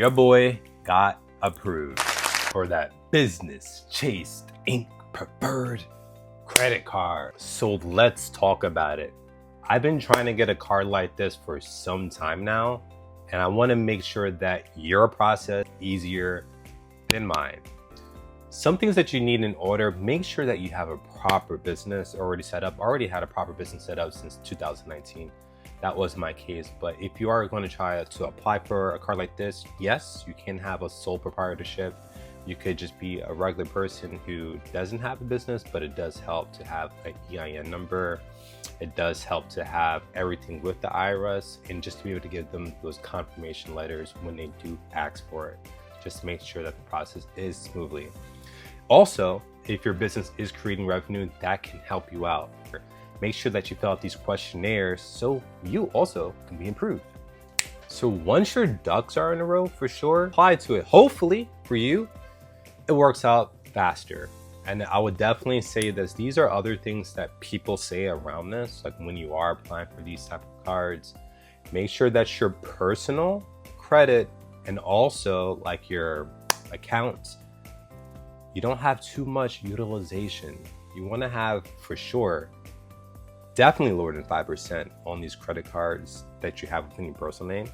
your boy got approved for that Business Chase Inc. preferred credit card. So let's talk about it. I've been trying to get a card like this for some time now, and I want to make sure that your process is easier than mine. Some things that you need in order: make sure that you have a proper business already set up. I already had a proper business set up since 2019. That was my case. But if you are going to try to apply for a card like this, yes, you can have a sole proprietorship. You could just be a regular person who doesn't have a business, but it does help to have an EIN number. It does help to have everything with the IRS, and just to be able to give them those confirmation letters when they do ask for it. Just make sure that the process is smoothly. Also, if your business is creating revenue, that can help you out. Make sure that you fill out these questionnaires so you also can be improved. So once your ducks are in a row, for sure, apply to it. Hopefully for you, it works out faster. And I would definitely say this: these are other things that people say around this, like when you are applying for these type of cards, make sure that your personal credit and also like your accounts, you don't have too much utilization. You want to have, for sure, definitely lower than 5% on these credit cards that you have within your personal name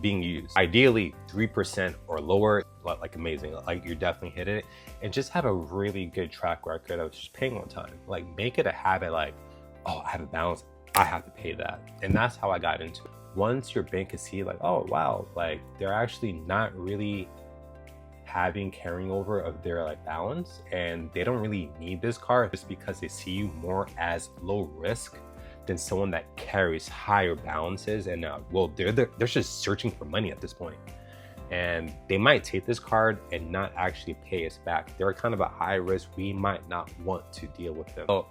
being used. Ideally 3% or lower, like amazing, like you're definitely hitting it. And just have a really good track record of just paying on time. Like make it a habit, like, oh, I have a balance, I have to pay that. And that's how I got into it. Once your bank can see like, oh wow, like they're actually not really having carrying over of their like balance, and they don't really need this card just because they see you more as low risk than someone that carries higher balances. And well, they're just searching for money at this point, and they might take this card and not actually pay us back. They're kind of a high risk. We might not want to deal with them. So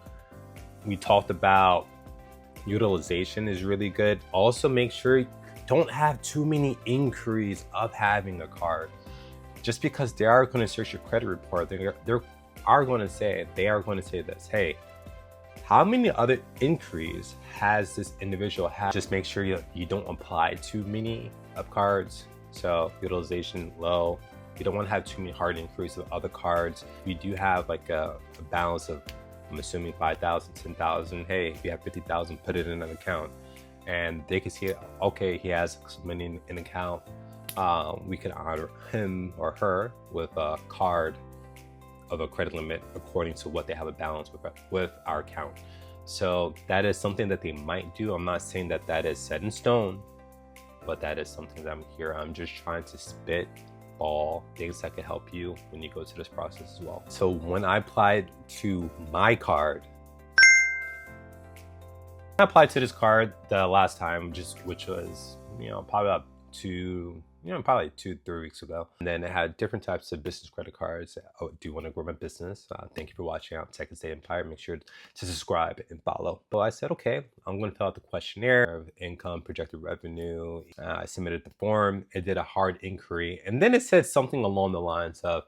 we talked about utilization is really good. Also make sure you don't have too many inquiries of having a card. Just because they are going to search your credit report, they are going to say this: hey, how many other inquiries has this individual had? Just make sure you don't apply too many of cards. So utilization low. You don't want to have too many hard inquiries of other cards. You do have like a balance of, I'm assuming 5,000, 10,000. Hey, if you have 50,000, put it in an account, and they can see, okay, he has some money in account. We can honor him or her with a card of a credit limit according to what they have a balance with our account. So that is something that they might do. I'm not saying that that is set in stone, but that is something that I'm just trying to spitball things that can help you when you go through this process as well. So when I applied to my card, I applied to this card the last time, which was, probably about probably 2-3 weeks ago. And then it had different types of business credit cards. Oh, do you want to grow my business? Thank you for watching. I'm Tech and State Empire. Make sure to subscribe and follow. So I said, okay, I'm going to fill out the questionnaire of income, projected revenue. I submitted the form. It did a hard inquiry. And then it said something along the lines of,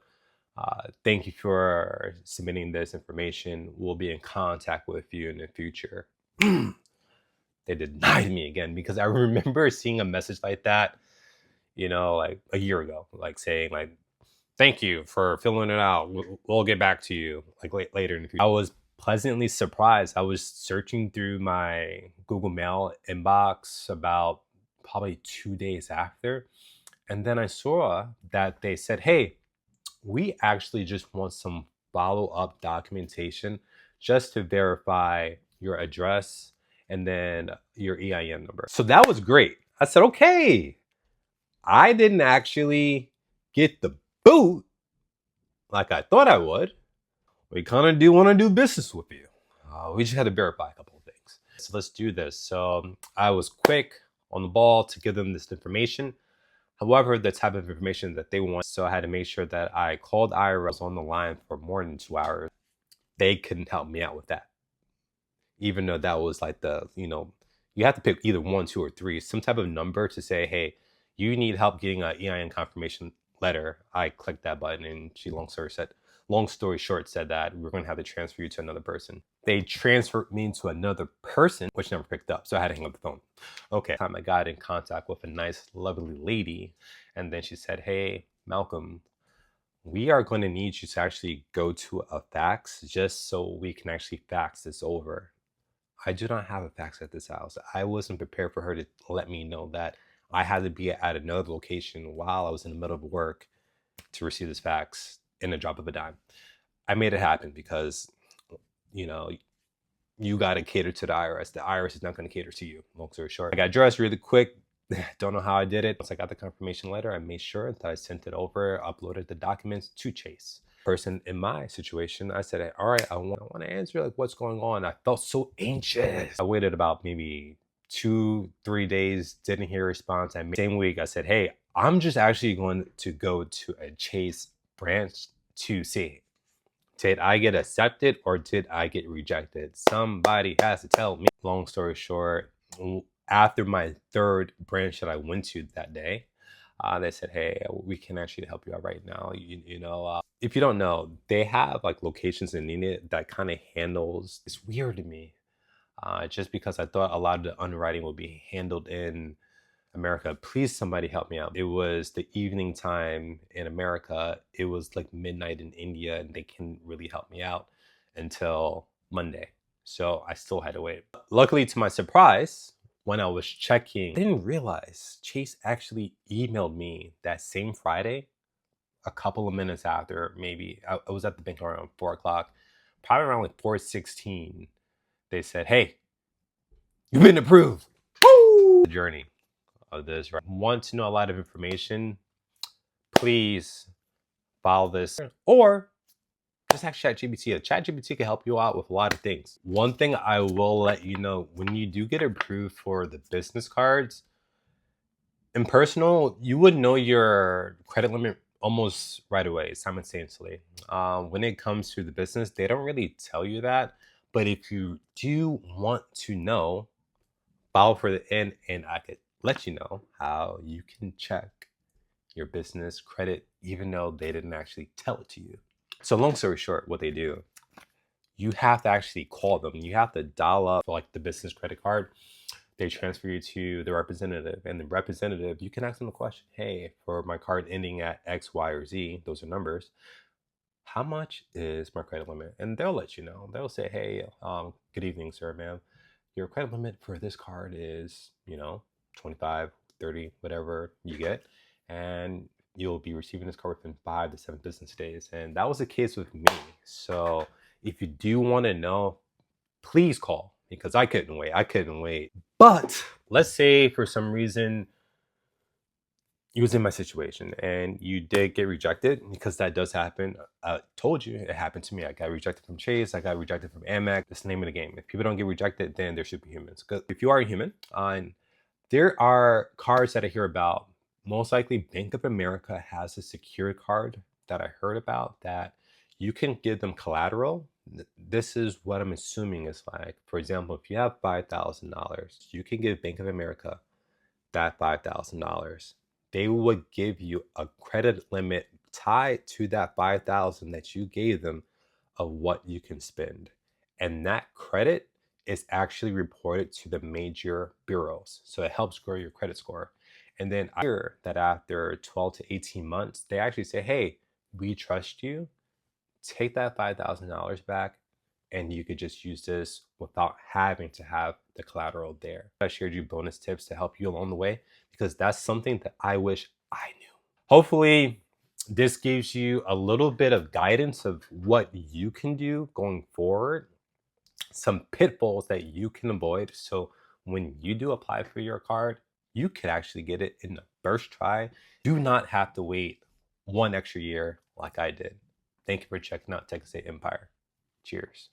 thank you for submitting this information. We'll be in contact with you in the future. They denied me again, because I remember seeing a message like that, like a year ago, like saying like, thank you for filling it out. We'll get back to you like later in the future. I was pleasantly surprised. I was searching through my Google Mail inbox about probably 2 days after. And then I saw that they said, hey, we actually just want some follow-up documentation just to verify your address and then your EIN number. So that was great. I said, okay. I didn't actually get the boot like I thought I would. We kind of do want to do business with you. We just had to verify a couple of things. So let's do this. So I was quick on the ball to give them this information. However, the type of information that they want, so I had to make sure that I called IRS on the line for more than 2 hours. They couldn't help me out with that. Even though that was like you have to pick either 1, 2, or 3, some type of number to say, hey, you need help getting an EIN confirmation letter. I clicked that button, and she long story said, Long story short, said that we're going to have to transfer you to another person. They transferred me to another person, which never picked up. So I had to hang up the phone. Okay. Time I got in contact with a nice, lovely lady. And then she said, hey, Malcolm, we are going to need you to actually go to a fax just so we can actually fax this over. I do not have a fax at this house. I wasn't prepared for her to let me know that I had to be at another location while I was in the middle of work to receive this fax in a drop of a dime. I made it happen because, you know, you got to cater to the IRS. The IRS is not going to cater to you. Long story short, I got dressed really quick. Don't know how I did it. Once I got the confirmation letter, I made sure that I sent it over, uploaded the documents to Chase. Person in my situation, I said, all right, I want to answer like what's going on. I felt so anxious. I waited about maybe 2-3 days, didn't hear a response. Same week, I said, hey, I'm just actually going to go to a Chase branch to see, did I get accepted or did I get rejected? Somebody has to tell me. Long story short, after my third branch that I went to that day, they said, hey, we can actually help you out right now. If you don't know, they have like locations in India that kind of handles, it's weird to me. Just because I thought a lot of the underwriting would be handled in America. Please, somebody help me out. It was the evening time in America. It was like midnight in India, and they couldn't really help me out until Monday. So I still had to wait. Luckily, to my surprise, when I was checking, I didn't realize Chase actually emailed me that same Friday, a couple of minutes after. Maybe I was at the bank around 4 o'clock, probably around like 4:16. They said, hey, you've been approved. Woo! The journey of this, right? Want to know a lot of information, please follow this, or just ask ChatGPT. ChatGPT can help you out with a lot of things. One thing I will let you know, when you do get approved for the business cards, in personal, you would know your credit limit almost right away, simultaneously. When it comes to the business, they don't really tell you that. But if you do want to know, follow for the end, and I could let you know how you can check your business credit, even though they didn't actually tell it to you. So long story short, what they do, you have to actually call them. You have to dial up like the business credit card. They transfer you to the representative, and the representative, you can ask them a question. Hey, for my card ending at X, Y, or Z, those are numbers, how much is my credit limit? And they'll let you know. They'll say, hey, good evening, sir, ma'am. Your credit limit for this card is, 25, 30, whatever you get. And you'll be receiving this card within 5 to 7 business days. And that was the case with me. So if you do want to know, please call, because I couldn't wait. But let's say for some reason you was in my situation and you did get rejected, because that does happen. I told you it happened to me. I got rejected from Chase. I got rejected from Amex. That's the name of the game. If people don't get rejected, then they're superhumans. Because if you are a human, there are cards that I hear about. Most likely Bank of America has a secured card that I heard about that you can give them collateral. This is what I'm assuming is like, for example, if you have $5,000, you can give Bank of America that $5,000. They would give you a credit limit tied to that $5,000 that you gave them of what you can spend. And that credit is actually reported to the major bureaus. So it helps grow your credit score. And then I hear that after 12 to 18 months, they actually say, hey, we trust you. Take that $5,000 back, and you could just use this without having to have the collateral there. I shared you bonus tips to help you along the way, because that's something that I wish I knew. Hopefully, this gives you a little bit of guidance of what you can do going forward, some pitfalls that you can avoid. So when you do apply for your card, you could actually get it in the first try. Do not have to wait 1 extra year like I did. Thank you for checking out Texas State Empire. Cheers.